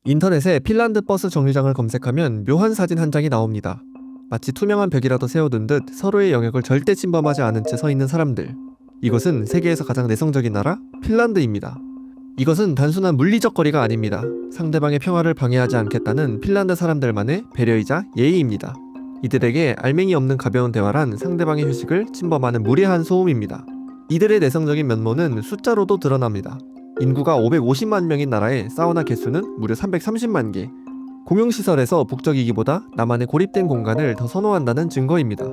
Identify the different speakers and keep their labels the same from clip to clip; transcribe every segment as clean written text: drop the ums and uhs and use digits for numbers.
Speaker 1: 인터넷에 핀란드 버스 정류장을 검색하면 묘한 사진 한 장이 나옵니다. 마치 투명한 벽이라도 세워둔 듯 서로의 영역을 절대 침범하지 않은 채 서 있는 사람들. 이것은 세계에서 가장 내성적인 나라 핀란드입니다. 이것은 단순한 물리적 거리가 아닙니다. 상대방의 평화를 방해하지 않겠다는 핀란드 사람들만의 배려이자 예의입니다. 이들에게 알맹이 없는 가벼운 대화란 상대방의 휴식을 침범하는 무례한 소음입니다. 이들의 내성적인 면모는 숫자로도 드러납니다. 인구가 550만 명인 나라의 사우나 개수는 무려 330만 개. 공용시설에서 북적이기보다 나만의 고립된 공간을 더 선호한다는 증거입니다.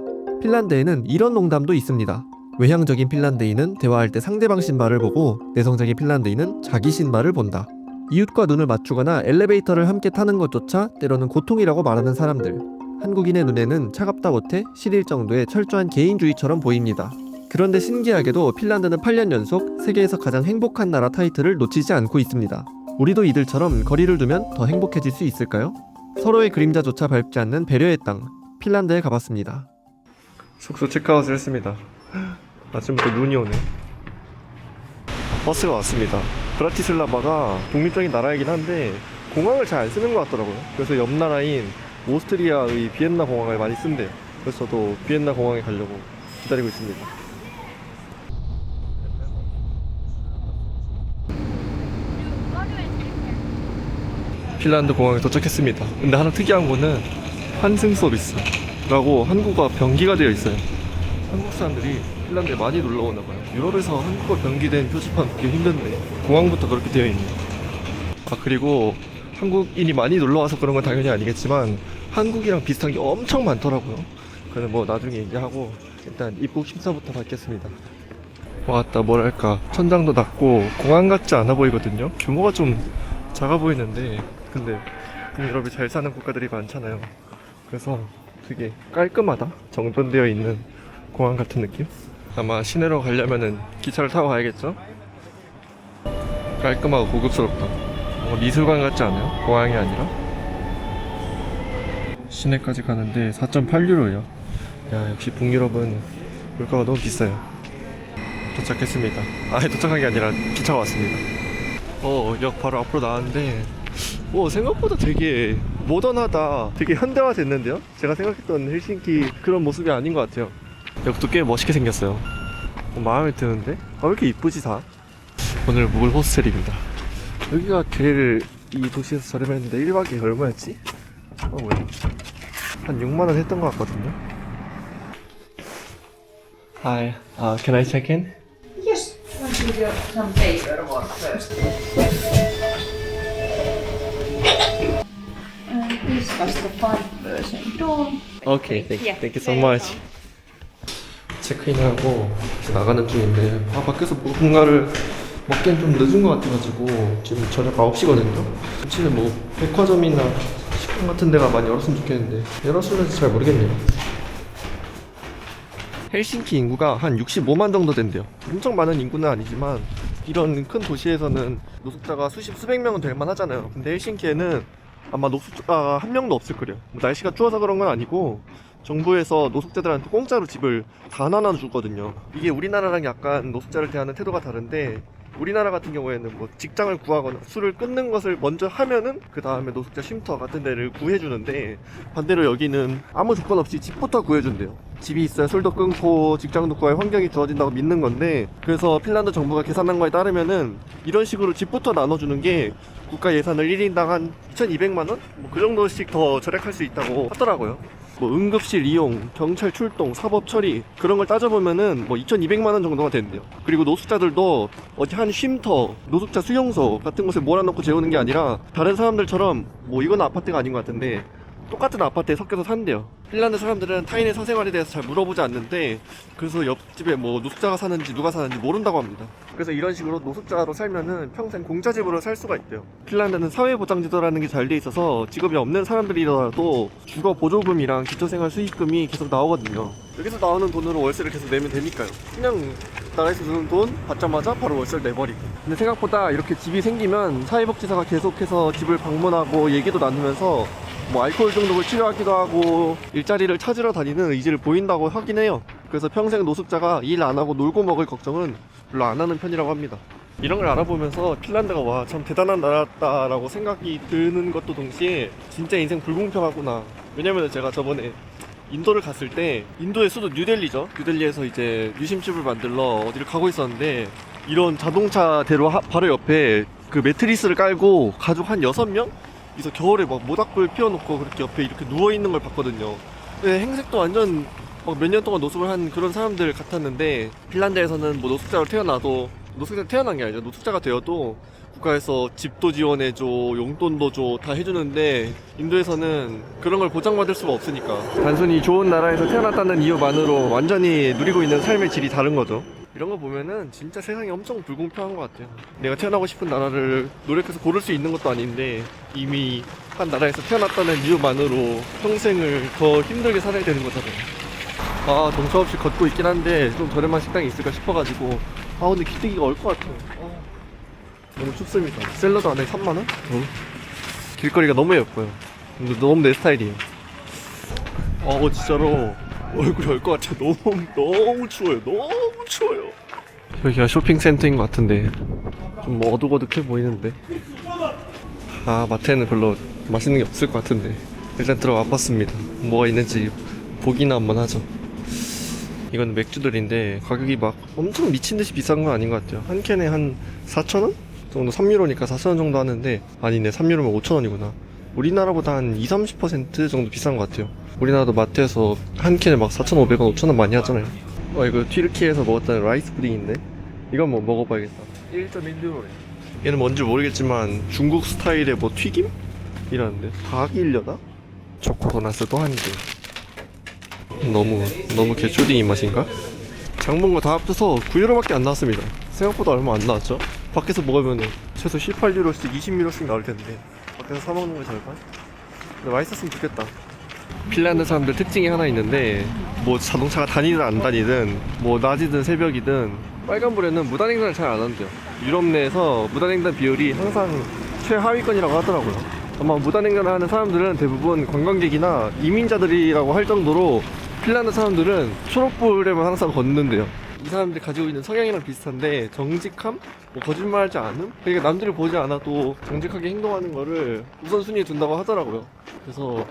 Speaker 1: 핀란드에는 이런 농담도 있습니다. 외향적인 핀란드인은 대화할 때 상대방 신발을 보고 내성적인 핀란드인은 자기 신발을 본다. 이웃과 눈을 맞추거나 엘리베이터를 함께 타는 것조차 때로는 고통이라고 말하는 사람들. 한국인의 눈에는 차갑다 못해 시릴 정도의 철저한 개인주의처럼 보입니다. 그런데 신기하게도 핀란드는 8년 연속 세계에서 가장 행복한 나라 타이틀을 놓치지 않고 있습니다. 우리도 이들처럼 거리를 두면 더 행복해질 수 있을까요? 서로의 그림자조차 밟지 않는 배려의 땅, 핀란드에 가봤습니다. 숙소 체크아웃을 했습니다. 아침부터 눈이 오네. 버스가 왔습니다. 브라티슬라바가 독립적인 나라이긴 한데 공항을 잘 안 쓰는 것 같더라고요. 그래서 옆 나라인 오스트리아의 비엔나 공항을 많이 쓴대요. 그래서 저도 비엔나 공항에 가려고 기다리고 있습니다. 핀란드 공항에 도착했습니다. 근데 하나 특이한 거는 환승 서비스라고 한국어 변기가 되어 있어요. 한국 사람들이 핀란드에 많이 놀러 오나 봐요. 유럽에서 한국어 변기된 표지판 보기 힘든데 공항부터 그렇게 되어 있네요. 그리고 한국인이 많이 놀러 와서 그런 건 당연히 아니겠지만 한국이랑 비슷한 게 엄청 많더라고요. 그래서 뭐 나중에 얘기하고 일단 입국 심사부터 받겠습니다. 왔다 뭐랄까 천장도 낮고 공항 같지 않아 보이거든요. 규모가 좀 작아 보이는데 근데 북유럽이 잘 사는 국가들이 많잖아요. 그래서 되게 깔끔하다 정돈되어 있는 공항 같은 느낌? 아마 시내로 가려면은 기차를 타고 가야겠죠? 깔끔하고 고급스럽다. 미술관 같지 않아요? 공항이 아니라? 시내까지 가는데 4.8유로예요. 야, 역시 북유럽은 물가가 너무 비싸요. 도착했습니다. 도착한 게 아니라 기차가 왔습니다. 역 바로 앞으로 나왔는데 생각보다 되게 모던하다. 되게 현대화 됐는데요? 제가 생각했던 헬싱키 그런 모습이 아닌 것 같아요. 역도 꽤 멋있게 생겼어요. 마음에 드는데? 왜 이렇게 이쁘지 다? 오늘 묵을 호스텔입니다. 여기가 제일 이 도시에서 저렴했는데 1박에 얼마였지? 뭐야? 한 6만원 했던 것 같거든요. Hi, can I check in?
Speaker 2: Yes, want to give you some paperwork first. This was the 5% down.
Speaker 1: Okay, thank you so much. 체크인하고 나가는 중인데 밖에서 뭔가를 먹기엔 좀 늦은 것 같아가지고 지금 저녁 9시거든요. 혹시는 뭐 백화점이나 식당 같은 데가 많이 열었으면 좋겠는데 열었을는지 잘 모르겠네요. 헬싱키 인구가 한 65만 정도 된대요. 엄청 많은 인구는 아니지만 이런 큰 도시에서는 노숙자가 수백 명은 될 만하잖아요. 근데 헬싱키에는 아마 노숙자가 한 명도 없을 거예요. 날씨가 추워서 그런 건 아니고 정부에서 노숙자들한테 공짜로 집을 다 나눠주거든요. 이게 우리나라랑 약간 노숙자를 대하는 태도가 다른데 우리나라 같은 경우에는 뭐 직장을 구하거나 술을 끊는 것을 먼저 하면은 그 다음에 노숙자 쉼터 같은 데를 구해주는데 반대로 여기는 아무 조건 없이 집부터 구해준대요. 집이 있어야 술도 끊고 직장도 구할 환경이 주어진다고 믿는 건데 그래서 핀란드 정부가 계산한 거에 따르면은 이런 식으로 집부터 나눠주는 게 국가 예산을 1인당 한 2,200만원? 그 정도씩 더 절약할 수 있다고 하더라고요. 응급실 이용, 경찰 출동, 사법 처리 그런 걸 따져보면은 2,200만원 정도가 된대요. 그리고 노숙자들도 어디 한 쉼터, 노숙자 수용소 같은 곳에 몰아넣고 재우는 게 아니라 다른 사람들처럼 이건 아파트가 아닌 것 같은데 똑같은 아파트에 섞여서 산대요. 핀란드 사람들은 타인의 사생활에 대해서 잘 물어보지 않는데 그래서 옆집에 노숙자가 사는지 누가 사는지 모른다고 합니다. 그래서 이런 식으로 노숙자로 살면은 평생 공짜집으로 살 수가 있대요. 핀란드는 사회보장제도라는 게 잘 돼 있어서 직업이 없는 사람들이라도 주거 보조금이랑 기초생활 수익금이 계속 나오거든요. 여기서 나오는 돈으로 월세를 계속 내면 되니까요. 그냥 나라에서 주는 돈 받자마자 바로 월세를 내버리고. 근데 생각보다 이렇게 집이 생기면 사회복지사가 계속해서 집을 방문하고 얘기도 나누면서 알코올 중독을 치료하기도 하고 일자리를 찾으러 다니는 의지를 보인다고 하긴 해요. 그래서 평생 노숙자가 일 안 하고 놀고 먹을 걱정은 별로 안 하는 편이라고 합니다. 이런 걸 알아보면서 핀란드가 와 참 대단한 나라다라고 생각이 드는 것도 동시에 진짜 인생 불공평하구나. 왜냐면 제가 저번에 인도를 갔을 때 인도의 수도 뉴델리죠. 뉴델리에서 이제 유심칩을 만들러 어디를 가고 있었는데 이런 자동차 대로 바로 옆에 그 매트리스를 깔고 가족 한 6명? 그래서 겨울에 막 모닥불 피워놓고 그렇게 옆에 이렇게 누워있는 걸 봤거든요. 근데 행색도 완전 막 몇 년 동안 노숙을 한 그런 사람들 같았는데 핀란드에서는 뭐 노숙자로 태어나도 노숙자로 태어난 게 아니라 노숙자가 되어도 국가에서 집도 지원해줘, 용돈도 줘, 다 해주는데 인도에서는 그런 걸 보장받을 수가 없으니까 단순히 좋은 나라에서 태어났다는 이유만으로 완전히 누리고 있는 삶의 질이 다른 거죠. 이런 거 보면은 진짜 세상이 엄청 불공평한 것 같아요. 내가 태어나고 싶은 나라를 노력해서 고를 수 있는 것도 아닌데 이미 한 나라에서 태어났다는 이유만으로 평생을 더 힘들게 살아야 되는 거잖아요. 아, 정처 없이 걷고 있긴 한데 좀 저렴한 식당이 있을까 싶어가지고 근데 기대기가 얼 것 같아요. 너무 춥습니다. 샐러드 안에 3만원? 길거리가 너무 예뻐요. 근데 너무 내 스타일이에요. 진짜로 얼굴이 얼 것 같아요. 너무 추워요. 너무 추워요. 여기가 쇼핑센터인 것 같은데 좀 뭐 어둑어둑해 보이는데 마트에는 별로 맛있는 게 없을 것 같은데 일단 들어와 봤습니다. 뭐가 있는지 보기나 한번 하죠. 이건 맥주들인데 가격이 막 엄청 미친듯이 비싼 건 아닌 것 같아요. 한 캔에 한 4,000원? 정도 3유로니까 4,000원 정도 하는데 아니네 3유로면 5,000원이구나. 우리나라보다 한 20-30% 정도 비싼 것 같아요. 우리나라도 마트에서 한 캔에 막 4,500원, 5,000원 많이 하잖아요. 이거 튀르키예에서 먹었다는 라이스 푸딩인데 이건 뭐 먹어봐야겠다. 1.1유로래. 얘는 뭔지 모르겠지만 중국 스타일의 뭐 튀김? 이라는데 과일려나? 초코 도넛도 한 개. 너무 개초딩 입맛인가? 장본 거 다 합쳐서 9유로밖에 안 나왔습니다. 생각보다 얼마 안 나왔죠? 밖에서 먹으면 최소 18유로씩 20유로씩 나올 텐데 밖에서 사 먹는 거 절반? 근데 맛있었으면 좋겠다. 핀란드 사람들 특징이 하나 있는데 뭐 자동차가 다니든 안 다니든 뭐 낮이든 새벽이든 빨간불에는 무단횡단을 잘 안 한대요. 유럽 내에서 무단횡단 비율이 항상 최하위권이라고 하더라고요. 아마 무단횡단을 하는 사람들은 대부분 관광객이나 이민자들이라고 할 정도로 핀란드 사람들은 초록불에만 항상 걷는데요. 이 사람들이 가지고 있는 성향이랑 비슷한데 정직함? 뭐 거짓말하지 않음? 그러니까 남들이 보지 않아도 정직하게 행동하는 거를 우선순위에 둔다고 하더라고요. 그래서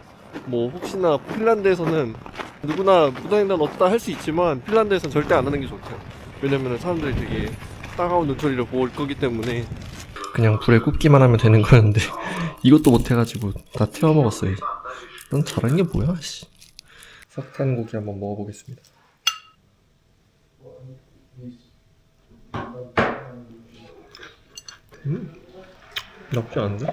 Speaker 1: 뭐 혹시나 핀란드에서는 누구나 무단횡단 어디다 할 수 있지만 핀란드에서는 절대 안 하는 게 좋대요. 왜냐면 사람들이 되게 따가운 눈초리를 볼 거기 때문에. 그냥 불에 굽기만 하면 되는 거였는데 이것도 못해가지고 다 태워 먹었어요. 넌 잘하는 게 뭐야 씨. 석탄고기 한번 먹어보겠습니다. 나쁘지 않은데?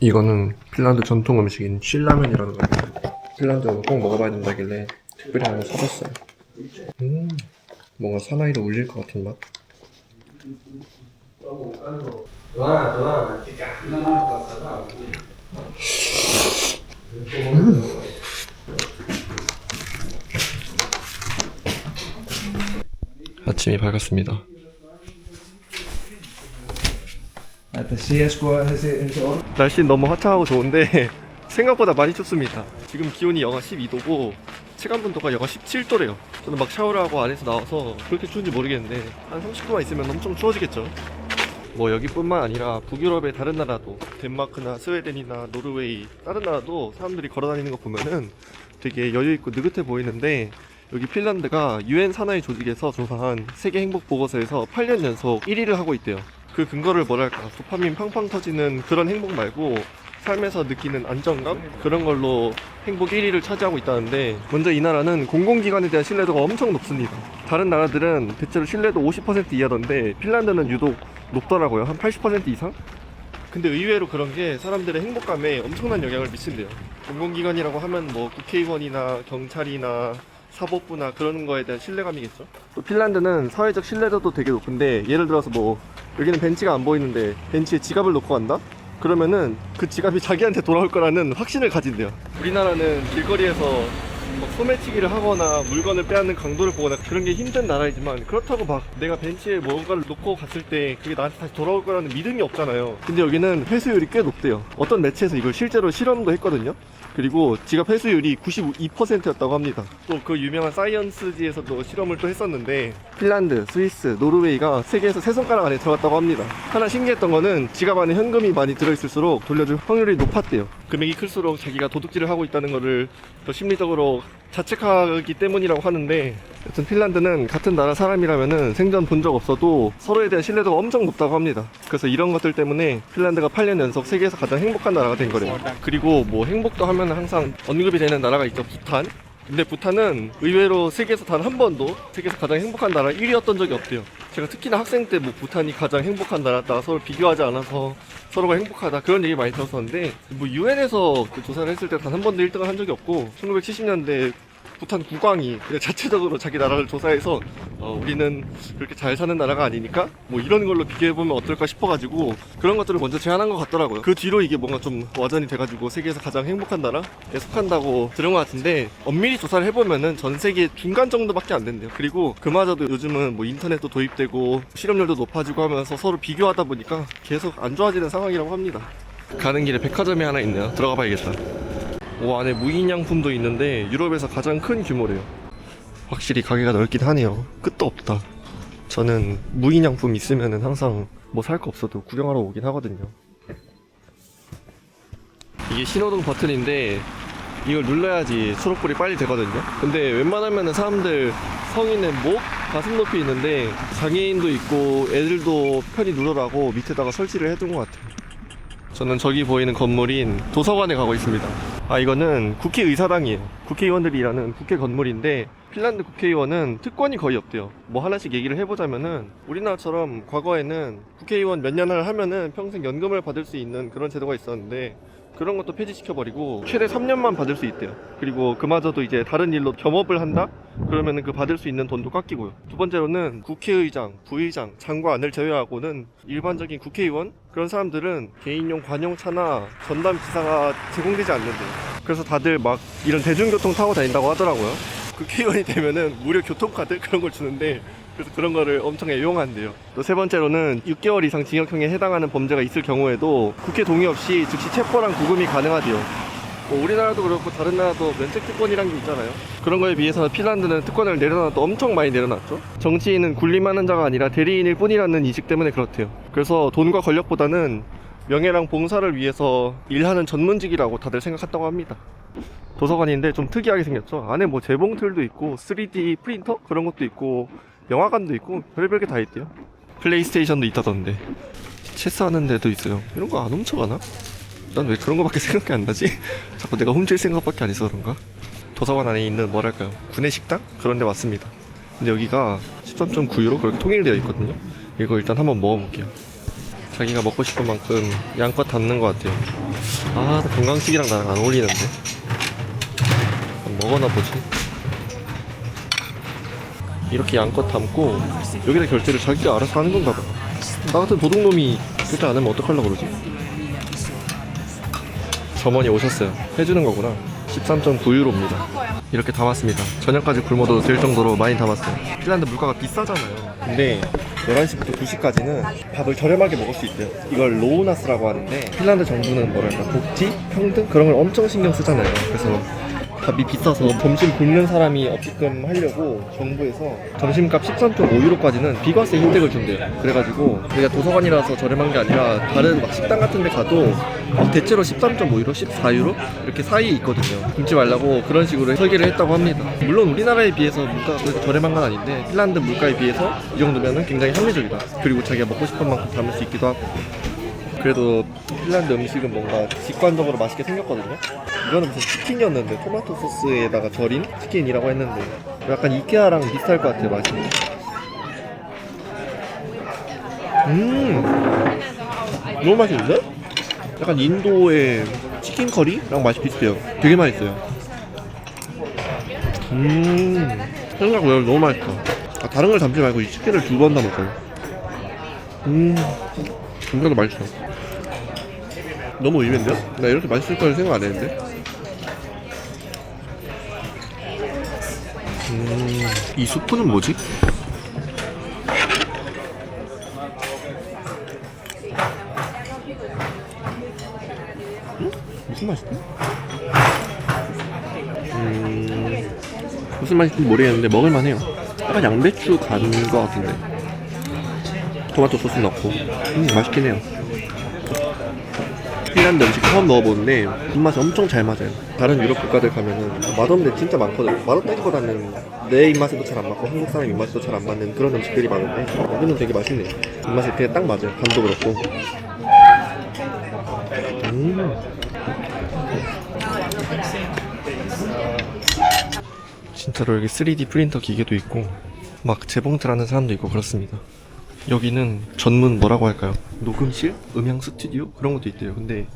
Speaker 1: 이거는 핀란드 전통 음식인 신라면이라는 거예요. 핀란드 오면 꼭 먹어봐야 된다길래 특별히 한번 사봤어요. 뭔가 사나이로 울릴 것 같은 맛? 아침이 밝았습니다. 날씨는 너무 화창하고 좋은데 생각보다 많이 춥습니다. 지금 기온이 영하 12도고 체감온도가 영하 17도래요. 저는 막 샤워를 하고 안에서 나와서 그렇게 추운지 모르겠는데 한 30도만 있으면 엄청 추워지겠죠. 뭐 여기뿐만 아니라 북유럽의 다른 나라도 덴마크나 스웨덴이나 노르웨이 다른 나라도 사람들이 걸어다니는 거 보면은 되게 여유있고 느긋해 보이는데 여기 핀란드가 UN 산하의 조직에서 조사한 세계 행복 보고서에서 8년 연속 1위를 하고 있대요. 그 근거를 뭐랄까 도파민 팡팡 터지는 그런 행복 말고 삶에서 느끼는 안정감? 그런 걸로 행복 1위를 차지하고 있다는데 먼저 이 나라는 공공기관에 대한 신뢰도가 엄청 높습니다. 다른 나라들은 대체로 신뢰도 50% 이하던데 핀란드는 유독 높더라고요. 한 80% 이상? 근데 의외로 그런 게 사람들의 행복감에 엄청난 영향을 미친대요. 공공기관이라고 하면 뭐 국회의원이나 경찰이나 사법부나 그런 거에 대한 신뢰감이겠죠. 또 핀란드는 사회적 신뢰도도 되게 높은데 예를 들어서 뭐 여기는 벤치가 안 보이는데 벤치에 지갑을 놓고 간다? 그러면은 그 지갑이 자기한테 돌아올 거라는 확신을 가진대요. 우리나라는 길거리에서 막 소매치기를 하거나 물건을 빼앗는 강도를 보거나 그런 게 힘든 나라이지만 그렇다고 막 내가 벤치에 뭔가를 놓고 갔을 때 그게 나한테 다시 돌아올 거라는 믿음이 없잖아요. 근데 여기는 회수율이 꽤 높대요. 어떤 매체에서 이걸 실제로 실험도 했거든요. 그리고 지갑 회수율이 92%였다고 합니다. 또 그 유명한 사이언스지에서도 실험을 또 했었는데 핀란드, 스위스, 노르웨이가 세계에서 3손가락 안에 들어갔다고 합니다. 하나 신기했던 거는 지갑 안에 현금이 많이 들어있을수록 돌려줄 확률이 높았대요. 금액이 클수록 자기가 도둑질을 하고 있다는 거를 더 심리적으로 자책하기 때문이라고 하는데, 여튼 핀란드는 같은 나라 사람이라면은 생전 본 적 없어도 서로에 대한 신뢰도가 엄청 높다고 합니다. 그래서 이런 것들 때문에 핀란드가 8년 연속 세계에서 가장 행복한 나라가 된 거래요. 그리고 뭐 행복도 하면 항상 언급이 되는 나라가 있죠. 부탄. 근데 부탄은 의외로 세계에서 단 한 번도 세계에서 가장 행복한 나라 1위였던 적이 없대요. 제가 특히나 학생 때 뭐 부탄이 가장 행복한 나라다, 서로 비교하지 않아서 서로가 행복하다, 그런 얘기 많이 들었었는데, 뭐 유엔에서 그 조사를 했을 때 단 한 번도 1등을 한 적이 없고, 1970년대 부탄 국왕이 그냥 자체적으로 자기 나라를 조사해서 우리는 그렇게 잘 사는 나라가 아니니까 뭐 이런 걸로 비교해보면 어떨까 싶어가지고 그런 것들을 먼저 제안한 것 같더라고요. 그 뒤로 이게 뭔가 좀 와전이 돼가지고 세계에서 가장 행복한 나라에 속한다고 들은 것 같은데, 엄밀히 조사를 해보면은 전 세계 중간 정도밖에 안 된대요. 그리고 그마저도 요즘은 뭐 인터넷도 도입되고 실업률도 높아지고 하면서 서로 비교하다 보니까 계속 안 좋아지는 상황이라고 합니다. 가는 길에 백화점이 하나 있네요. 들어가 봐야겠다. 오, 안에 무인양품도 있는데 유럽에서 가장 큰 규모래요. 확실히 가게가 넓긴 하네요. 끝도 없다. 저는 무인양품 있으면은 항상 뭐 살 거 없어도 구경하러 오긴 하거든요. 이게 신호등 버튼인데 이걸 눌러야지 초록불이 빨리 되거든요. 근데 웬만하면은 사람들 성인의 목, 가슴 높이 있는데 장애인도 있고 애들도 편히 누르라고 밑에다가 설치를 해둔 것 같아요. 저는 저기 보이는 건물인 도서관에 가고 있습니다. 이거는 국회의사당이에요. 국회의원들이 일하는 국회 건물인데, 핀란드 국회의원은 특권이 거의 없대요. 뭐 하나씩 얘기를 해보자면은 우리나라처럼 과거에는 국회의원 몇 년을 하면은 평생 연금을 받을 수 있는 그런 제도가 있었는데, 그런 것도 폐지시켜버리고 최대 3년만 받을 수 있대요. 그리고 그마저도 이제 다른 일로 겸업을 한다? 그러면은 그 받을 수 있는 돈도 깎이고요. 두 번째로는 국회의장, 부의장, 장관을 제외하고는 일반적인 국회의원? 그런 사람들은 개인용 관용차나 전담 기사가 제공되지 않는데요. 그래서 다들 막 이런 대중교통 타고 다닌다고 하더라고요. 국회의원이 되면은 무료 교통카드 그런 걸 주는데, 그래서 그런 거를 엄청 애용한대요. 또 세 번째로는 6개월 이상 징역형에 해당하는 범죄가 있을 경우에도 국회 동의 없이 즉시 체포랑 구금이 가능하대요. 뭐 우리나라도 그렇고 다른 나라도 면책 특권이란 게 있잖아요. 그런 거에 비해서 핀란드는 특권을 내려놔도 엄청 많이 내려놨죠. 정치인은 군림하는 자가 아니라 대리인일 뿐이라는 인식 때문에 그렇대요. 그래서 돈과 권력보다는 명예랑 봉사를 위해서 일하는 전문직이라고 다들 생각했다고 합니다. 도서관인데 좀 특이하게 생겼죠. 안에 뭐 재봉틀도 있고 3D 프린터 그런 것도 있고 영화관도 있고 별별 게 다 있대요. 플레이스테이션도 있다던데, 체스하는 데도 있어요. 이런 거 안 훔쳐가나? 난 왜 그런 거밖에 생각이 안 나지? 자꾸 내가 훔칠 생각밖에 안 해서 그런가? 도서관 안에 있는 뭐랄까요, 구내식당? 그런 데 왔습니다. 근데 여기가 13.9유로 그렇게 통일되어 있거든요. 이거 일단 한번 먹어볼게요. 자기가 먹고 싶은 만큼 양껏 담는 것 같아요. 건강식이랑 나랑 안 어울리는데. 먹어나 보지. 이렇게 양껏 담고 여기다 결제를 자기가 알아서 하는 건가 봐. 나 같은 도둑놈이 결제 안 하면 어떡하려고 그러지? 점원이 오셨어요. 해주는 거구나. 13.9유로입니다. 이렇게 담았습니다. 저녁까지 굶어도 될 정도로 많이 담았어요. 핀란드 물가가 비싸잖아요. 근데 11시부터 2시까지는 밥을 저렴하게 먹을 수 있대요. 이걸 로우나스라고 하는데, 핀란드 정부는 뭐랄까, 복지? 평등? 그런 걸 엄청 신경 쓰잖아요. 그래서 밥이 비싸서 점심 굶는 사람이 없게끔 하려고 정부에서 점심값 13.5유로까지는 비과세 혜택을 준대요. 그래가지고 우리가 도서관이라서 저렴한 게 아니라 다른 막 식당 같은 데 가도 대체로 13.5유로, 14유로 이렇게 사이에 있거든요. 굶지 말라고 그런 식으로 설계를 했다고 합니다. 물론 우리나라에 비해서 물가가 그렇게 저렴한 건 아닌데, 핀란드 물가에 비해서 이 정도면 굉장히 합리적이다. 그리고 자기가 먹고 싶은 만큼 담을 수 있기도 하고. 그래도 핀란드 음식은 뭔가 직관적으로 맛있게 생겼거든요. 이거는 무슨 치킨이었는데 토마토 소스에다가 절인 치킨이라고 했는데 약간 이케아랑 비슷할 것 같아요, 맛이. 너무 맛있는데? 약간 인도의 치킨 커리랑 맛이 비슷해요. 되게 맛있어요. 생각보다 너무 맛있다. 다른 걸 담지 말고 이 치킨을 2번 담을까요? 진짜로 맛있어. 너무 의외인데요? 나 이렇게 맛있을 거는 생각 안 했는데. 이 수프는 뭐지? 무슨 맛이지? 무슨 맛인지 모르겠는데 먹을만해요. 약간 양배추 간 거 같은데 토마토 소스 넣고 맛있긴 해요. 핀란드 음식 처음 먹어보는데 입맛이 엄청 잘 맞아요. 다른 유럽 국가들 가면은 맛없는 데 진짜 많거든요. 맛없다기보다는 내 입맛에도 잘 안 맞고 한국 사람 입맛에도 잘 안 맞는 그런 음식들이 많은데 여기는 되게 맛있네요. 입맛이 되게 딱 맞아요. 간도 그렇고. 진짜로 여기 3D 프린터 기계도 있고 막 재봉틀하는 사람도 있고 그렇습니다. 여기는 전문 뭐라고 할까요? 녹음실? 음향 스튜디오? 그런 것도 있대요. 근데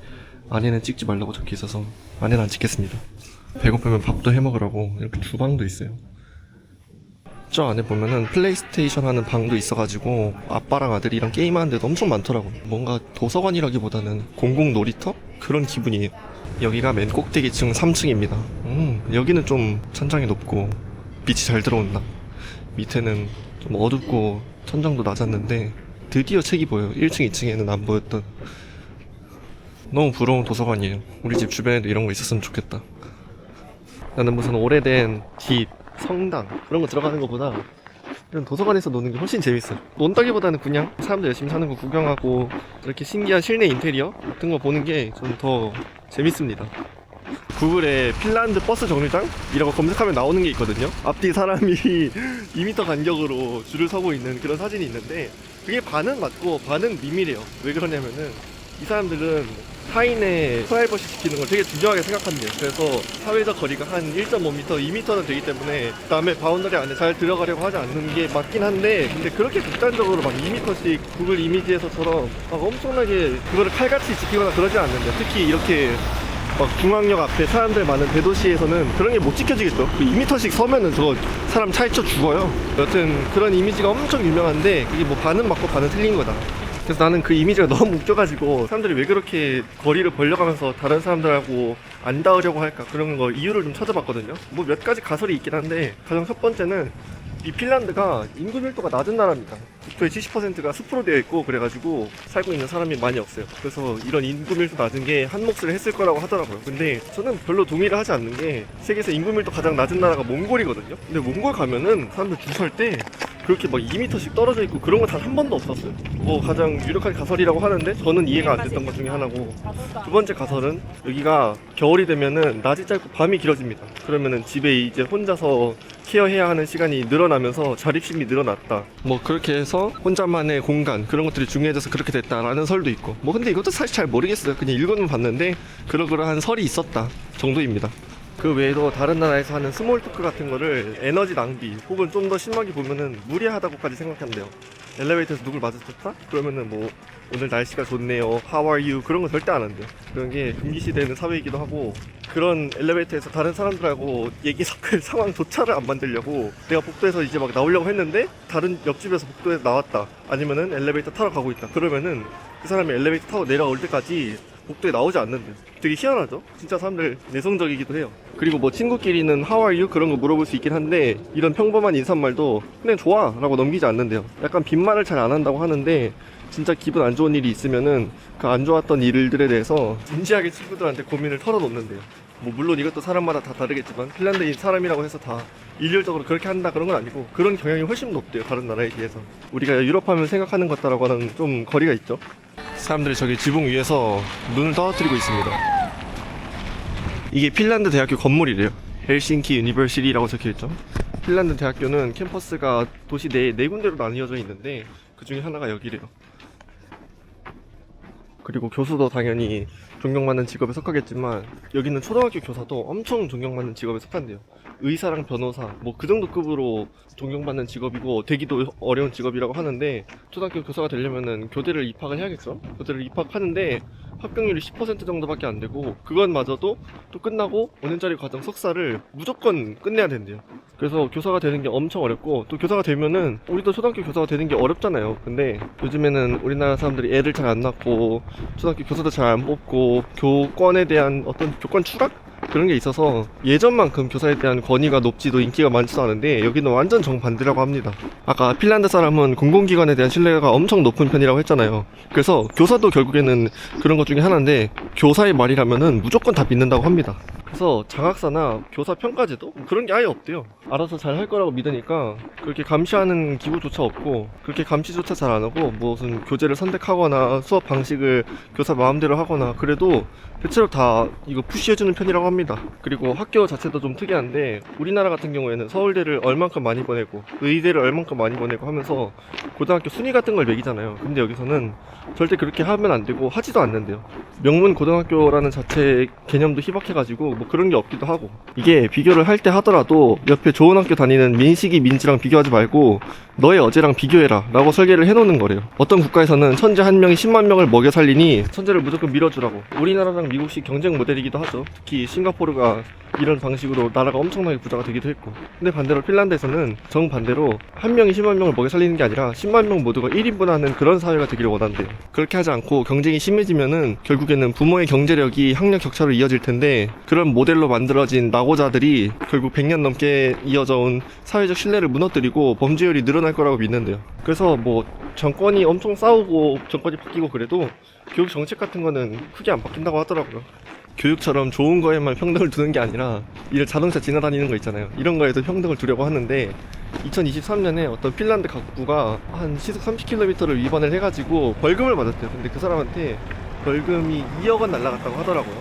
Speaker 1: 안에는 찍지 말라고 적혀 있어서 안에는 안 찍겠습니다. 배고프면 밥도 해 먹으라고 이렇게 주방도 있어요. 저 안에 보면은 플레이스테이션 하는 방도 있어가지고 아빠랑 아들이랑 게임하는 데도 엄청 많더라고요. 뭔가 도서관이라기보다는 공공 놀이터? 그런 기분이에요. 여기가 맨 꼭대기층 3층입니다. 여기는 좀 천장이 높고 빛이 잘 들어온다. 밑에는 좀 어둡고 천장도 낮았는데 드디어 책이 보여요. 1층, 2층에는 안 보였던. 너무 부러운 도서관이에요. 우리 집 주변에도 이런 거 있었으면 좋겠다. 나는 무슨 오래된 집, 성당 그런 거 들어가는 것보다 이런 도서관에서 노는 게 훨씬 재밌어요. 논다기보다는 그냥 사람들 열심히 사는 거 구경하고 이렇게 신기한 실내 인테리어 같은 거 보는 게 좀 더 재밌습니다. 구글에 핀란드 버스 정류장이라고 검색하면 나오는 게 있거든요. 앞뒤 사람이 2m 간격으로 줄을 서고 있는 그런 사진이 있는데 그게 반은 맞고 반은 비밀이에요. 왜 그러냐면은 이 사람들은 타인의 프라이버시 지키는 걸 되게 중요하게 생각한대요. 그래서 사회적 거리가 한 1.5m, 2m는 되기 때문에 남의 바운더리 안에 잘 들어가려고 하지 않는 게 맞긴 한데 근데 그렇게 극단적으로 막 2m씩 구글 이미지에서처럼 막 엄청나게 그거를 칼같이 지키거나 그러지 않는데 특히 이렇게 막 중앙역 앞에 사람들 많은 대도시에서는 그런 게 못 지켜지겠죠. 그 2m씩 서면은 저 사람 차이쳐 죽어요. 여튼 그런 이미지가 엄청 유명한데 그게 뭐 반은 맞고 반은 틀린 거다. 그래서 나는 그 이미지가 너무 웃겨가지고 사람들이 왜 그렇게 거리를 벌려가면서 다른 사람들하고 안 닿으려고 할까 그런 거 이유를 좀 찾아봤거든요. 뭐 몇 가지 가설이 있긴 한데 가장 첫 번째는 이 핀란드가 인구 밀도가 낮은 나라입니다. 국토의 70%가 숲으로 되어 있고 그래가지고 살고 있는 사람이 많이 없어요. 그래서 이런 인구 밀도 낮은 게 한 몫을 했을 거라고 하더라고요. 근데 저는 별로 동의를 하지 않는 게 세계에서 인구 밀도 가장 낮은 나라가 몽골이거든요. 근데 몽골 가면은 사람들 줄 설 때 그렇게 막 2m씩 떨어져 있고 그런 건 단 한 번도 없었어요. 뭐 가장 유력한 가설이라고 하는데 저는 이해가 안 됐던 것 중에 하나고, 두 번째 가설은 여기가 겨울이 되면은 낮이 짧고 밤이 길어집니다. 그러면은 집에 이제 혼자서 케어해야 하는 시간이 늘어나면서 자립심이 늘어났다. 뭐 그렇게 해서 혼자만의 공간 그런 것들이 중요해져서 그렇게 됐다라는 설도 있고, 뭐 근데 이것도 사실 잘 모르겠어요. 그냥 읽어는 봤는데 그러그러한 설이 있었다 정도입니다. 그 외에도 다른 나라에서 하는 스몰 토크 같은 거를 에너지 낭비 혹은 좀 더 심하게 보면은 무리하다고까지 생각한대요. 엘리베이터에서 누굴 마주쳤다? 그러면은 뭐 오늘 날씨가 좋네요, How are you? 그런 거 절대 안 한대요. 그런 게 금기시되는 사회이기도 하고, 그런 엘리베이터에서 다른 사람들하고 얘기 섞을 상황조차를 안 만들려고 내가 복도에서 이제 막 나오려고 했는데 다른 옆집에서 복도에서 나왔다, 아니면은 엘리베이터 타러 가고 있다, 그러면은 그 사람이 엘리베이터 타고 내려올 때까지 복도에 나오지 않는데 되게 희한하죠? 진짜 사람들 내성적이기도 해요. 그리고 뭐 친구끼리는 How are you? 그런 거 물어볼 수 있긴 한데 이런 평범한 인사말도 그냥 좋아 라고 넘기지 않는데요. 약간 빈말을 잘 안 한다고 하는데 진짜 기분 안 좋은 일이 있으면은 그 안 좋았던 일들에 대해서 진지하게 친구들한테 고민을 털어놓는데요. 뭐 물론 이것도 사람마다 다 다르겠지만 핀란드인 사람이라고 해서 다 일률적으로 그렇게 한다 그런 건 아니고 그런 경향이 훨씬 높대요, 다른 나라에 비해서. 우리가 유럽 하면 생각하는 것과는 좀 거리가 있죠. 사람들이 저기 지붕 위에서 눈을 떨어뜨리고 있습니다. 이게 핀란드 대학교 건물이래요. 헬싱키 유니버시티라고 적혀있죠. 핀란드 대학교는 캠퍼스가 도시 내에 4군데로 나뉘어져 있는데 그 중에 하나가 여기래요. 그리고 교수도 당연히 존경받는 직업에 속하겠지만 여기는 초등학교 교사도 엄청 존경받는 직업에 속한대요. 의사랑 변호사 뭐 그 정도 급으로 존경받는 직업이고 되기도 어려운 직업이라고 하는데, 초등학교 교사가 되려면은 교대를 입학을 해야겠죠. 교대를 입학하는데 합격률이 10% 정도밖에 안 되고, 그것마저도 또 끝나고 5년짜리 과정 석사를 무조건 끝내야 된대요. 그래서 교사가 되는 게 엄청 어렵고, 또 교사가 되면은 우리도 초등학교 교사가 되는 게 어렵잖아요. 근데 요즘에는 우리나라 사람들이 애를 잘 안 낳고 초등학교 교사도 잘 안 뽑고 교권에 대한 어떤 교권 추락? 그런 게 있어서 예전만큼 교사에 대한 권위가 높지도 인기가 많지도 않은데 여기는 완전 정반대라고 합니다. 아까 핀란드 사람은 공공기관에 대한 신뢰가 엄청 높은 편이라고 했잖아요. 그래서 교사도 결국에는 그런 것 중에 하나인데 교사의 말이라면은 무조건 다 믿는다고 합니다. 그래서 장학사나 교사 평가제도 그런 게 아예 없대요. 알아서 잘 할 거라고 믿으니까 그렇게 감시하는 기구조차 없고, 그렇게 감시조차 잘 안 하고 무슨 교재를 선택하거나 수업 방식을 교사 마음대로 하거나 그래도 대체로 다 이거 푸시해주는 편이라고 합니다. 그리고 학교 자체도 좀 특이한데, 우리나라 같은 경우에는 서울대를 얼만큼 많이 보내고 의대를 얼만큼 많이 보내고 하면서 고등학교 순위 같은 걸 매기잖아요. 근데 여기서는 절대 그렇게 하면 안 되고 하지도 않는데요. 명문 고등학교라는 자체 개념도 희박해가지고 뭐 그런 게 없기도 하고, 이게 비교를 할 때 하더라도 옆에 좋은 학교 다니는 민식이 민지랑 비교하지 말고 너의 어제랑 비교해라 라고 설계를 해놓는 거래요. 어떤 국가에서는 천재 한 명이 10만 명을 먹여 살리니 천재를 무조건 밀어주라고. 우리나라랑 미국식 경쟁 모델이기도 하죠. 특히 싱가포르가 이런 방식으로 나라가 엄청나게 부자가 되기도 했고, 근데 반대로 핀란드에서는 정반대로 한 명이 10만 명을 먹여 살리는 게 아니라 10만 명 모두가 1인분 하는 그런 사회가 되기를 원한대요. 그렇게 하지 않고 경쟁이 심해지면은 결국에는 부모의 경제력이 학력 격차로 이어질 텐데, 그런 모델로 만들어진 낙오자들이 결국 100년 넘게 이어져 온 사회적 신뢰를 무너뜨리고 범죄율이 늘어날 거라고 믿는데요. 그래서 뭐 정권이 엄청 싸우고 정권이 바뀌고 그래도 교육 정책 같은 거는 크게 안 바뀐다고 하더라고요. 교육처럼 좋은 거에만 평등을 두는 게 아니라 이런 자동차 지나다니는 거 있잖아요. 이런 거에도 평등을 두려고 하는데, 2023년에 어떤 핀란드 각부가 한 시속 30km를 위반을 해가지고 벌금을 받았대요. 근데 그 사람한테 벌금이 2억 원 날라갔다고 하더라고요.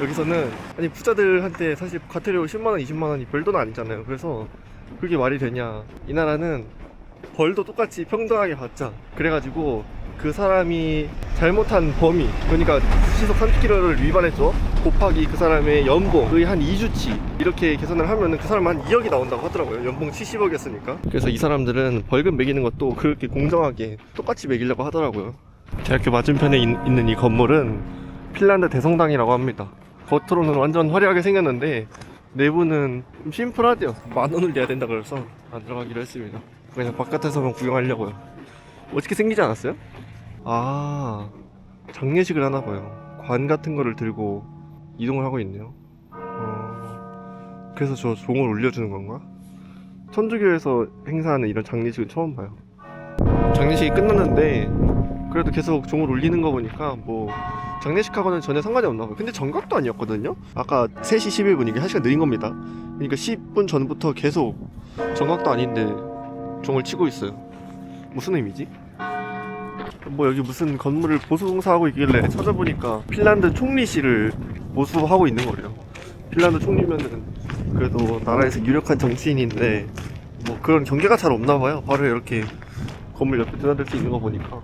Speaker 1: 여기서는 아니 부자들한테 사실 과태료 10만원 20만원이 별돈 아니잖아요. 그래서 그게 말이 되냐, 이 나라는 벌도 똑같이 평등하게 받자. 그래가지고 그 사람이 잘못한 범위, 그러니까 시속 30km를 위반했죠, 곱하기 그 사람의 연봉의 한 2주치 이렇게 계산을 하면은 그 사람 한 2억이 나온다고 하더라고요. 연봉 70억이었으니까. 그래서 이 사람들은 벌금 매기는 것도 그렇게 공정하게 똑같이 매기려고 하더라고요. 대학교 맞은편에 있는 이 건물은 핀란드 대성당이라고 합니다. 겉으로는 완전 화려하게 생겼는데 내부는 좀 심플하대요. 10,000원을 내야 된다 그래서 안 들어가기로 했습니다. 그냥 바깥에서만 구경하려고요. 멋있게 생기지 않았어요? 아, 장례식을 하나봐요. 관 같은 거를 들고 이동을 하고 있네요. 그래서 저 종을 올려주는 건가? 천주교에서 행사하는 이런 장례식은 처음 봐요. 장례식이 끝났는데 그래도 계속 종을 울리는 거 보니까 뭐 장례식하고는 전혀 상관이 없나 봐요. 근데 정각도 아니었거든요? 아까 3시 11분, 이게 1시간 느린 겁니다. 그러니까 10분 전부터 계속 정각도 아닌데 종을 치고 있어요. 무슨 의미지? 뭐 여기 무슨 건물을 보수공사하고 있길래 찾아보니까 핀란드 총리실을 보수하고 있는 거래요. 핀란드 총리면은 그래도 나라에서 유력한 정치인인데 뭐 그런 경계가 잘 없나 봐요. 바로 이렇게 건물 옆에 드나들 수 있는 거 보니까.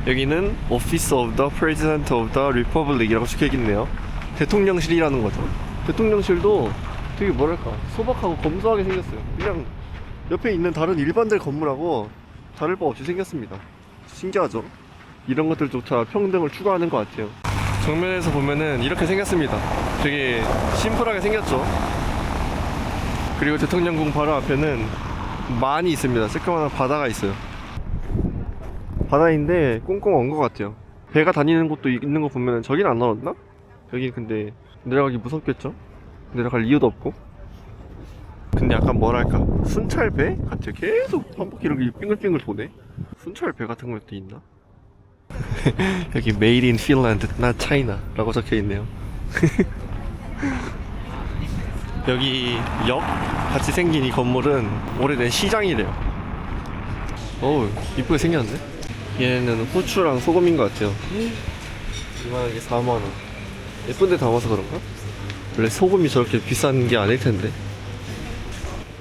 Speaker 1: 여기는 Office of the President of the Republic 이라고 적혀있네요. 대통령실이라는 거죠. 대통령실도 되게 뭐랄까 소박하고 검소하게 생겼어요. 그냥 옆에 있는 다른 일반들 건물하고 다를 바 없이 생겼습니다. 신기하죠? 이런 것들조차 평등을 추구하는 것 같아요. 정면에서 보면은 이렇게 생겼습니다. 되게 심플하게 생겼죠? 그리고 대통령궁 바로 앞에는 많이 있습니다. 새까만 바다가 있어요. 바다인데 꽁꽁 언 것 같아요. 배가 다니는 곳도 있는 거 보면 저긴 안 얼었나? 여긴 근데 내려가기 무섭겠죠? 내려갈 이유도 없고. 근데 약간 뭐랄까 순찰배 같아요. 계속 한 바퀴 이렇게 빙글빙글 도네. 순찰배 같은 것도 있나? 여기 Made in Finland, not China 라고 적혀있네요. 여기 역 같이 생긴 이 건물은 오래된 시장이래요. 어우 이쁘게 생겼는데? 얘는 후추랑 소금인 것 같아요. 이만한 게 4만원. 예쁜데 담아서 그런가? 원래 소금이 저렇게 비싼 게 아닐 텐데.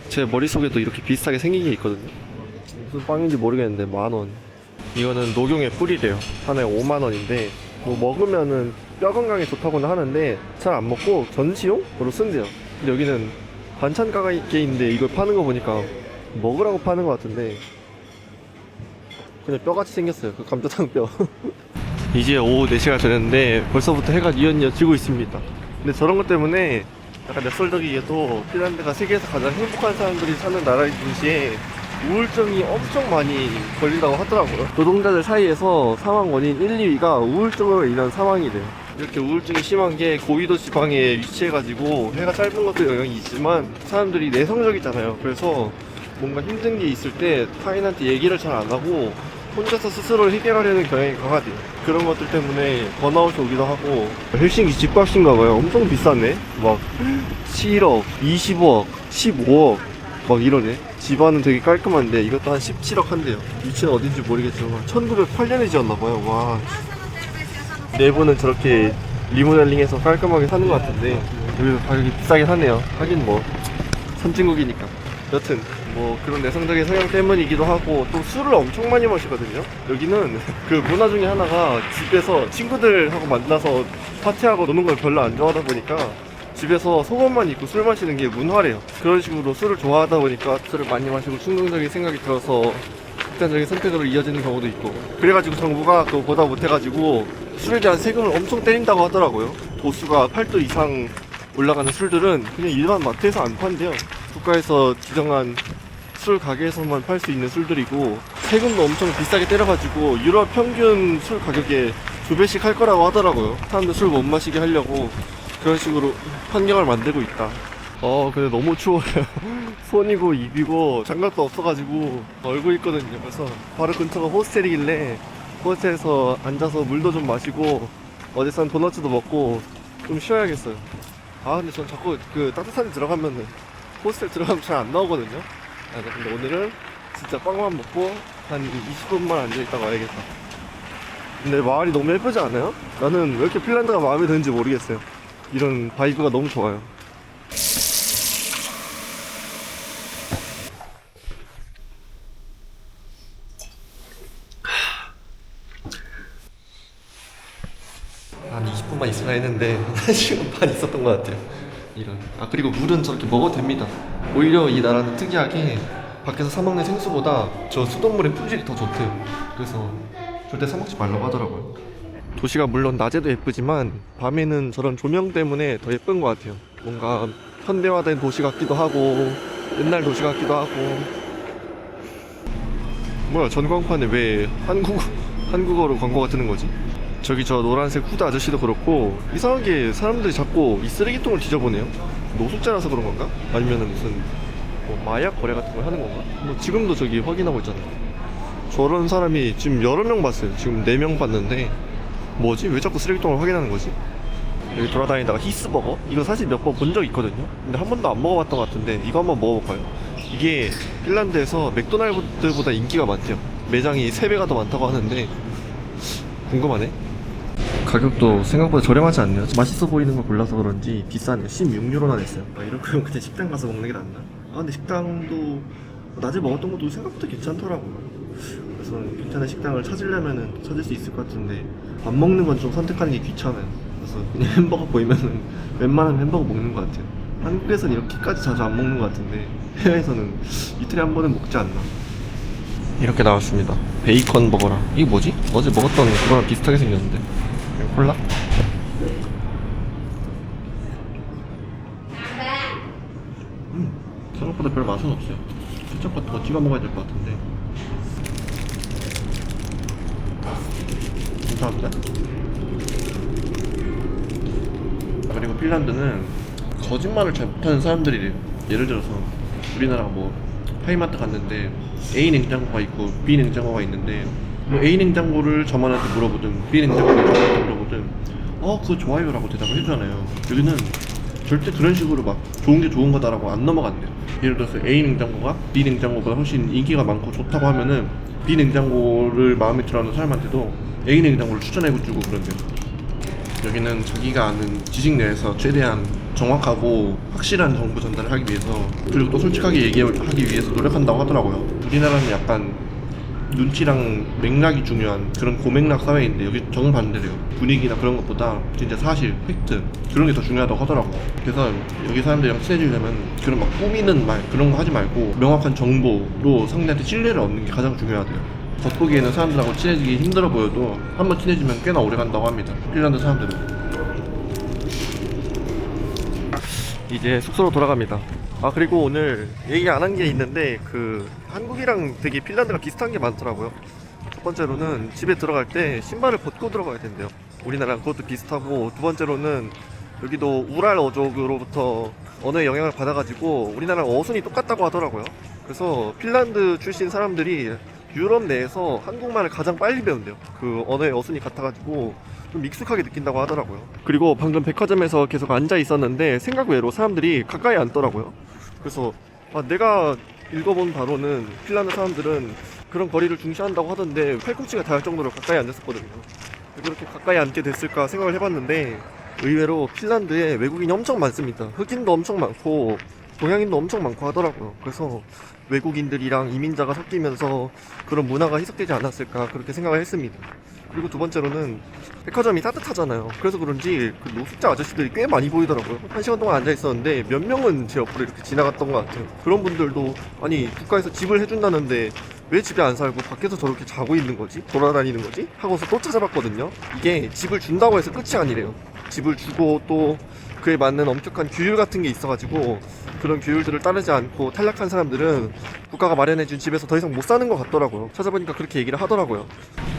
Speaker 1: 제 머릿속에도 이렇게 비슷하게 생긴 게 있거든요. 무슨 빵인지 모르겠는데 10,000원. 이거는 녹용의 꿀이래요. 하나에 5만원인데 뭐 먹으면은 뼈 건강에 좋다고는 하는데 잘 안 먹고 전시용으로 쓴대요. 근데 여기는 반찬 가게인데 이걸 파는 거 보니까 먹으라고 파는 것 같은데 그냥 뼈같이 생겼어요. 그 감자탕 뼈. 이제 오후 4시가 되는데 벌써부터 해가 뉘엿뉘엿 지고 있습니다. 근데 저런 것 때문에 약간 낯설적이게도 핀란드가 세계에서 가장 행복한 사람들이 사는 나라인 동시에 우울증이 엄청 많이 걸린다고 하더라고요. 노동자들 사이에서 사망 원인 1, 2위가 우울증으로 인한 사망이래요. 이렇게 우울증이 심한 게 고위도 지방에 위치해가지고 해가 짧은 것도 영향이 있지만 사람들이 내성적이잖아요. 그래서 뭔가 힘든 게 있을 때 타인한테 얘기를 잘 안 하고 혼자서 스스로 해결하려는 경향이 강하대요. 그런 것들 때문에 번아웃이 오기도 하고. 헬싱키 집값인가 봐요. 엄청 비싸네. 막 7억, 25억, 15억 막 이러네. 집안은 되게 깔끔한데 이것도 한 17억 한대요. 위치는 어딘지 모르겠지만 1908년에 지었나 봐요. 와. 내부는 저렇게 리모델링해서 깔끔하게 사는 것 같은데 여기도 가격이 비싸게 사네요. 하긴 뭐 선진국이니까. 여튼 뭐 그런 내성적인 성향 때문이기도 하고 또 술을 엄청 많이 마시거든요. 여기는 그 문화 중에 하나가 집에서 친구들하고 만나서 파티하고 노는 걸 별로 안 좋아하다 보니까 집에서 속옷만 입고 술 마시는 게 문화래요. 그런 식으로 술을 좋아하다 보니까 술을 많이 마시고 충동적인 생각이 들어서 극단적인 선택으로 이어지는 경우도 있고. 그래가지고 정부가 그거 보다 못해가지고 술에 대한 세금을 엄청 때린다고 하더라고요. 도수가 8도 이상 올라가는 술들은 그냥 일반 마트에서 안 판대요. 국가에서 지정한 술 가게에서만 팔 수 있는 술들이고 세금도 엄청 비싸게 때려가지고 유럽 평균 술 가격의 2배씩 할 거라고 하더라고요. 사람들 술 못 마시게 하려고 그런 식으로 환경을 만들고 있다. 근데 너무 추워요. 손이고 입이고 장갑도 없어가지고 얼고 있거든요. 그래서 바로 근처가 호스텔이길래 호스텔에서 앉아서 물도 좀 마시고 어제 산 도넛도 먹고 좀 쉬어야겠어요. 근데 전 자꾸 그 따뜻한 데 들어가면은 호스텔 들어가면 잘 안 나오거든요. 근데 오늘은 진짜 빵만 먹고 한 20분만 앉아있다가 와야겠다. 근데 마을이 너무 예쁘지 않아요? 나는 왜 이렇게 핀란드가 마음에 드는지 모르겠어요. 이런 바이브가 너무 좋아요. 한 20분만 있으려 했는데 1시간 반 있었던 것 같아요. 이런. 그리고 물은 저렇게 먹어도 됩니다. 오히려 이 나라는 특이하게 밖에서 사 먹는 생수보다 저 수돗물의 품질이 더 좋대요. 그래서 절대 사 먹지 말라고 하더라고요. 도시가 물론 낮에도 예쁘지만 밤에는 저런 조명 때문에 더 예쁜 것 같아요. 뭔가 현대화된 도시 같기도 하고 옛날 도시 같기도 하고. 뭐야, 전광판에 왜 한국어로 광고가 뜨는 거지? 저기 저 노란색 후드 아저씨도 그렇고 이상하게 사람들이 자꾸 이 쓰레기통을 뒤져보네요. 노숙자라서 그런 건가? 아니면은 무슨 뭐 마약 거래 같은 걸 하는 건가? 뭐 지금도 저기 확인하고 있잖아요. 저런 사람이 지금 여러 명 봤어요. 지금 4명 봤는데 뭐지? 왜 자꾸 쓰레기통을 확인하는 거지? 여기 돌아다니다가 히스버거? 이거 사실 몇 번 본 적 있거든요? 근데 한 번도 안 먹어봤던 것 같은데 이거 한번 먹어볼까요? 이게 핀란드에서 맥도날드보다 인기가 많대요. 매장이 3배가 더 많다고 하는데 궁금하네? 가격도 생각보다 저렴하지 않네요. 맛있어 보이는 걸 골라서 그런지 비싸네요. 16유로나 냈어요. 이럴 거면 그냥 식당 가서 먹는 게 낫나? 근데 식당도 낮에 먹었던 것도 생각보다 괜찮더라고요. 그래서 괜찮은 식당을 찾으려면은 찾을 수 있을 것 같은데 밥 먹는 건 좀 선택하는 게 귀찮아요. 그래서 그냥 햄버거 보이면은 웬만하면 햄버거 먹는 것 같아요. 한국에서는 이렇게까지 자주 안 먹는 것 같은데 해외에서는 이틀에 한 번은 먹지 않나? 이렇게 나왔습니다. 베이컨 버거랑 이게 뭐지? 어제 먹었던 그거랑 비슷하게 생겼는데 콜라? 생각보다 별 맛은 없어요. 케첩 같은 거 찍어 먹어야 될 것 같은데 감사합니다. 그리고 핀란드는 거짓말을 잘 못하는 사람들이래요. 예를 들어서 우리나라가 뭐 하이마트 갔는데 A 냉장고가 있고 B 냉장고가 있는데 뭐 A 냉장고를 저만한테 물어보든 B 냉장고를 저만한테 물어보든 그거 좋아요 라고 대답을 해주잖아요. 여기는 절대 그런 식으로 막 좋은 게 좋은 거다라고 안 넘어간대요. 예를 들어서 A 냉장고가 B 냉장고보다 훨씬 인기가 많고 좋다고 하면은 B 냉장고를 마음에 들어하는 사람한테도 A 냉장고를 추천해주고 그런대요. 여기는 자기가 아는 지식 내에서 최대한 정확하고 확실한 정보 전달을 하기 위해서 그리고 또 솔직하게 얘기하기 위해서 노력한다고 하더라고요. 우리나라는 약간 눈치랑 맥락이 중요한 그런 고맥락 사회인데 여기 정반대래요. 분위기나 그런 것보다 진짜 사실, 팩트 그런 게 더 중요하다고 하더라고요. 그래서 여기 사람들이랑 친해지려면 그런 막 꾸미는 말 그런 거 하지 말고 명확한 정보로 상대한테 신뢰를 얻는 게 가장 중요하대요. 겉보기에는 사람들하고 친해지기 힘들어 보여도 한번 친해지면 꽤나 오래 간다고 합니다. 핀란드 사람들은. 이제 숙소로 돌아갑니다. 그리고 오늘 얘기 안 한 게 있는데 그 한국이랑 되게 핀란드가 비슷한 게 많더라고요. 첫 번째로는 집에 들어갈 때 신발을 벗고 들어가야 된대요. 우리나라랑 그것도 비슷하고, 두 번째로는 여기도 우랄 어족으로부터 언어의 영향을 받아가지고 우리나라랑 어순이 똑같다고 하더라고요. 그래서 핀란드 출신 사람들이 유럽 내에서 한국말을 가장 빨리 배운대요. 그 언어의 어순이 같아가지고 좀 익숙하게 느낀다고 하더라고요. 그리고 방금 백화점에서 계속 앉아 있었는데 생각 외로 사람들이 가까이 앉더라고요. 그래서 내가 읽어본 바로는 핀란드 사람들은 그런 거리를 중시한다고 하던데 팔꿈치가 닿을 정도로 가까이 앉았었거든요. 왜 그렇게 가까이 앉게 됐을까 생각을 해봤는데 의외로 핀란드에 외국인이 엄청 많습니다. 흑인도 엄청 많고 동양인도 엄청 많고 하더라고요. 그래서 외국인들이랑 이민자가 섞이면서 그런 문화가 희석되지 않았을까 그렇게 생각을 했습니다. 그리고 두 번째로는 백화점이 따뜻하잖아요. 그래서 그런지 그 노숙자 아저씨들이 꽤 많이 보이더라고요. 1시간 동안 앉아 있었는데 몇 명은 제 옆으로 이렇게 지나갔던 것 같아요. 그런 분들도 아니 국가에서 집을 해준다는데 왜 집에 안 살고 밖에서 저렇게 자고 있는 거지? 돌아다니는 거지? 하고서 또 찾아봤거든요. 이게 집을 준다고 해서 끝이 아니래요. 집을 주고 또 그에 맞는 엄격한 규율 같은 게 있어가지고 그런 규율들을 따르지 않고 탈락한 사람들은 국가가 마련해준 집에서 더 이상 못 사는 것 같더라고요. 찾아보니까 그렇게 얘기를 하더라고요.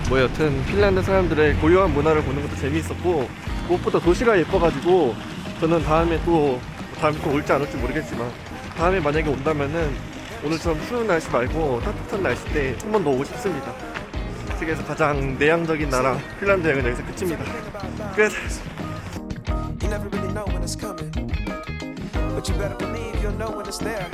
Speaker 1: 뭐 여튼 핀란드 사람들의 고요한 문화를 보는 것도 재미있었고 무엇보다 도시가 예뻐가지고 저는 다음에 또 올지 안 올지 모르겠지만 다음에 만약에 온다면은 오늘처럼 추운 날씨 말고 따뜻한 날씨 때 한 번 더 오고 싶습니다. 세계에서 가장 내향적인 나라 핀란드 여행은 여기서 끝입니다. 끝!
Speaker 3: You never really know when it's coming, but you better believe you'll know when it's there.